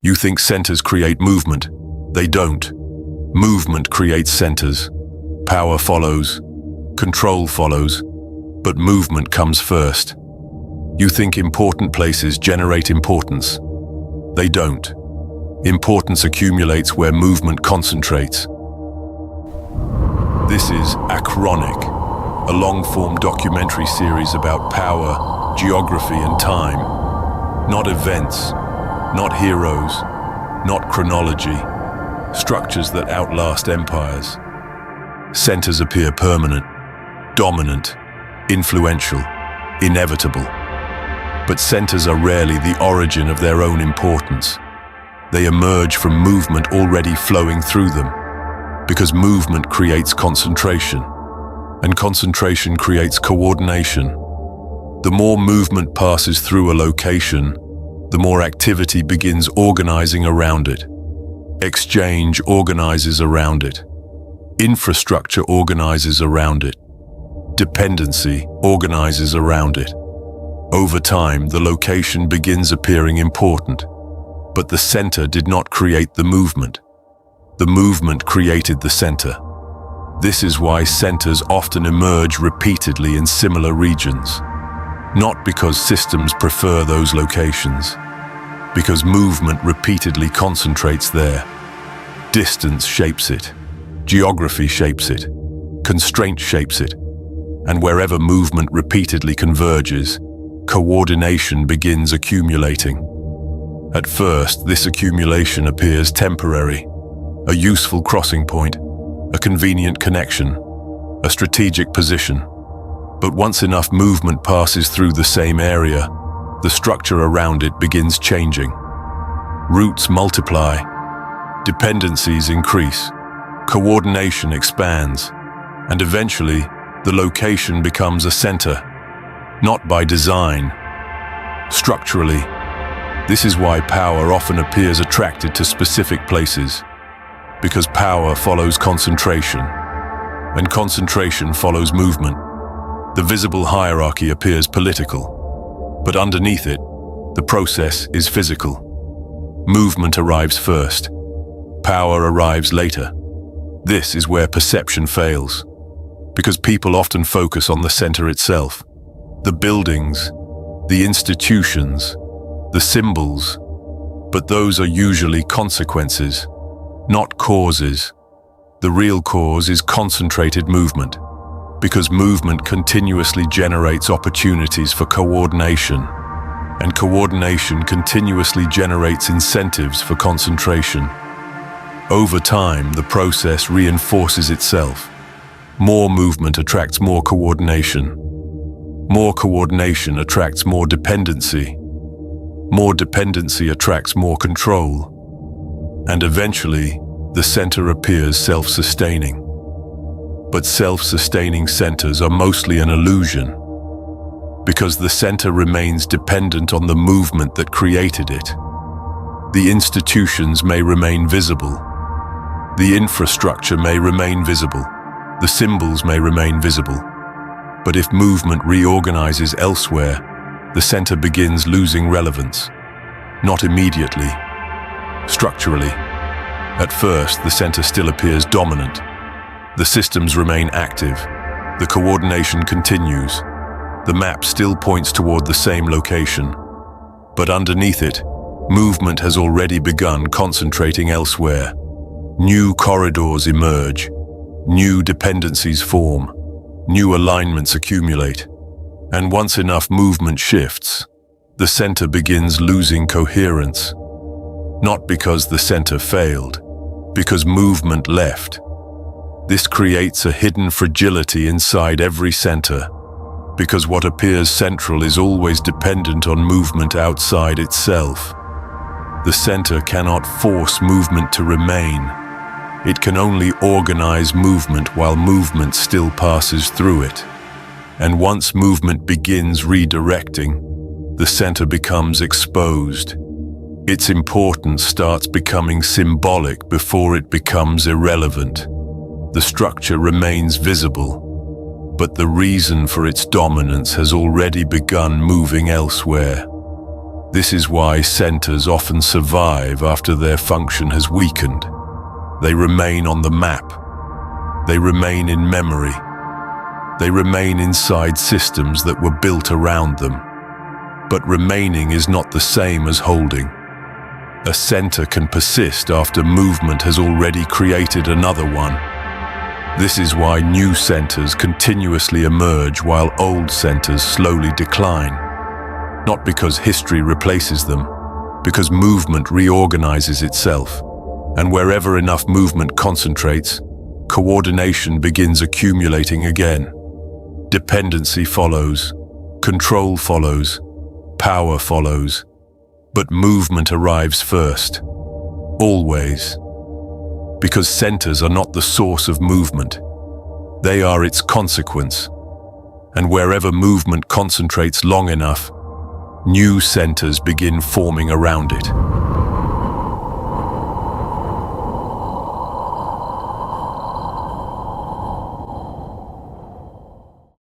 You think centers create movement. They don't. Movement creates centers. Power follows. Control follows. But movement comes first. You think important places generate importance. They don't. Importance accumulates where movement concentrates. This is ACHRONIC, a long-form documentary series about power, geography, and time. Not events, not heroes, not chronology, structures that outlast empires. Centers appear permanent, dominant, influential, inevitable. But centers are rarely the origin of their own importance. They emerge from movement already flowing through them, because movement creates concentration, and concentration creates coordination. The more movement passes through a location, the more activity begins organizing around it. Exchange organizes around it. Infrastructure organizes around it. Dependency organizes around it. Over time, the location begins appearing important, but the center did not create the movement. The movement created the center. This is why centers often emerge repeatedly in similar regions. Not because systems prefer those locations, because movement repeatedly concentrates there. Distance shapes it, geography shapes it, constraint shapes it, and wherever movement repeatedly converges, coordination begins accumulating. At first, this accumulation appears temporary, a useful crossing point, a convenient connection, a strategic position. But once enough movement passes through the same area, the structure around it begins changing. Routes multiply, dependencies increase, coordination expands, and eventually, the location becomes a center, not by design. Structurally, this is why power often appears attracted to specific places, because power follows concentration, and concentration follows movement. The visible hierarchy appears political, but underneath it, the process is physical. Movement arrives first. Power arrives later. This is where perception fails, because people often focus on the center itself, the buildings, the institutions, the symbols, but those are usually consequences, not causes. The real cause is concentrated movement, because movement continuously generates opportunities for coordination, and coordination continuously generates incentives for concentration. Over time, the process reinforces itself. More movement attracts more coordination. More coordination attracts more dependency. More dependency attracts more control. And eventually, the center appears self-sustaining. But self-sustaining centers are mostly an illusion, because the center remains dependent on the movement that created it. The institutions may remain visible. The infrastructure may remain visible. The symbols may remain visible. But if movement reorganizes elsewhere, the center begins losing relevance. Not immediately. Structurally. At first, the center still appears dominant. The systems remain active. The coordination continues. The map still points toward the same location. But underneath it, movement has already begun concentrating elsewhere. New corridors emerge. New dependencies form. New alignments accumulate. And once enough movement shifts, the center begins losing coherence. Not because the center failed, because movement left. This creates a hidden fragility inside every center, because what appears central is always dependent on movement outside itself. The center cannot force movement to remain. It can only organize movement while movement still passes through it. And once movement begins redirecting, the center becomes exposed. Its importance starts becoming symbolic before it becomes irrelevant. The structure remains visible, but the reason for its dominance has already begun moving elsewhere. This is why centers often survive after their function has weakened. They remain on the map. They remain in memory. They remain inside systems that were built around them. But remaining is not the same as holding. A center can persist after movement has already created another one. This is why new centers continuously emerge while old centers slowly decline. Not because history replaces them, because movement reorganizes itself. And wherever enough movement concentrates, coordination begins accumulating again. Dependency follows, control follows, power follows, but movement arrives first. Always. Because centers are not the source of movement. They are its consequence. And wherever movement concentrates long enough, new centers begin forming around it.